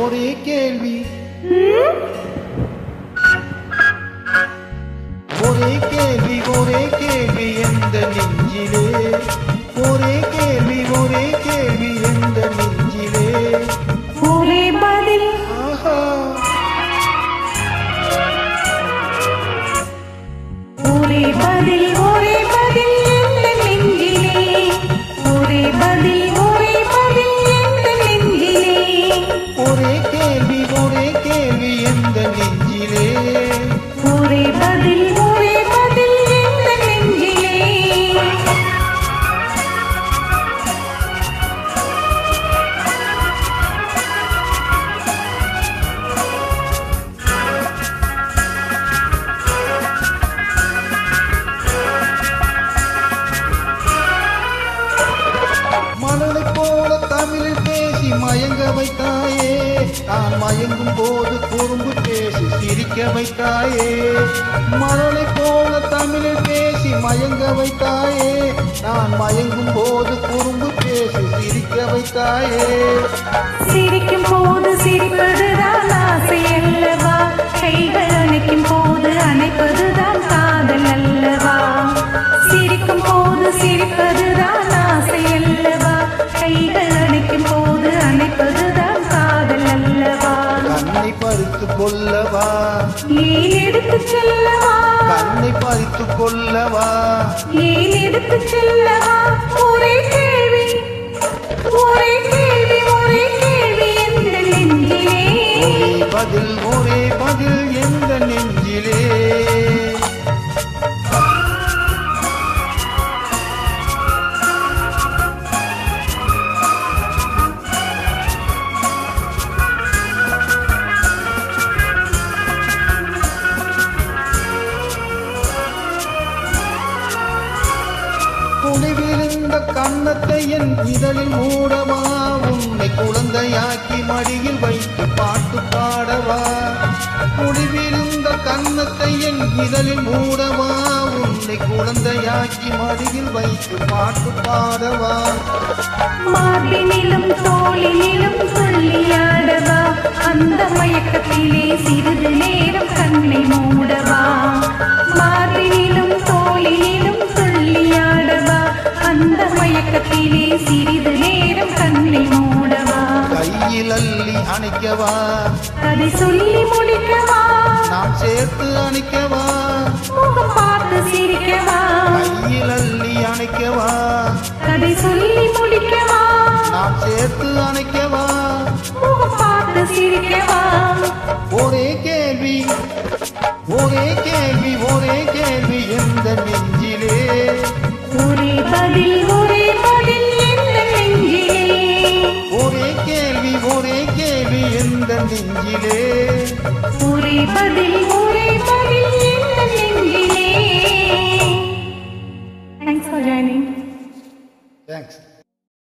ஒரே கேள்வி ஒரே கேள்வி ஒரே கேள்வி எந்த நெஞ்சிலே ஒரே கேள்வி எந்த நெஞ்சிலே ஒரே பதில் ஆஹா ஒரே பதில் எந்த நெஞ்சிலே ஒரே பதில் எந்த நெஞ்சிலே ஒரே கேள்வி எந்த நெஞ்சிலே ஒரே பதில் எந்த நெஞ்சிலே மணலை போல தமிழில் பேசி மயங்க வைத்தாயே நான் மயங்கும் போது குறும்பு பேசி சிரிக்க வைத்தாயே மணலை போல தமிழில் பேசி மயங்க வைத்தாயே நான் மயங்கும் போது குறும்பு பேசி சிரிக்க வைத்தாயே சிரிக்கும் போது சிரிப்பதுதான் ஆசை அல்லவா கைகள் அணைக்கும் போது அணைப்பதுதான் காதல் அல்லவா சிரிக்கும் போது சிரிப்பதுதான் ஆசை அல்லவா கைகள் அணைக்கும் போது அணைப்பதுதான் காதல் அல்லவா கண்ணை பறித்து கொள்ளவா ஏன் எடுத்து செல்லவா கண்ணை பறித்து கொள்ளவா ஏன் எடுத்து செல்லவா ஒரே கேள்வி எந்த நெஞ்சிலே ஒரே பதில் எந்த நெஞ்சிலே குடிவிருந்த கன்னத்தை என் இதழில் மூடவா உன்னை குழந்தையாக்கி மடியில் வைத்து பாட்டு பாடவா குடிவிருந்த கன்னத்தை என் இதழில் மூடவா உன்னை குழந்தையாக்கி மடியில் வைத்து பாட்டு பாடவா மார்பினிலும் தோளினிலும் துள்ளியாடவா அந்த மயக்கத்திலே சிறிது நேரம் கண்ணை மூடவா மார்பினிலும் தோளினிலும் துள்ளியாடவா அந்த மயக்கத்திலே சிறிது நேரம் கண்ணை மூடவா கையில் அள்ளி அணைக்கவா அதை சொல்லி முடிக்கவா நாம் சேர்த்து அணைக்கவா முகம் பார்த்து சிரிக்கவா கையில் அள்ளி அணைக்கவா அதை சொல்லி முடிக்கவா நாம் சேர்த்து அணைக்கவா முகம் பார்த்து சிரிக்கவா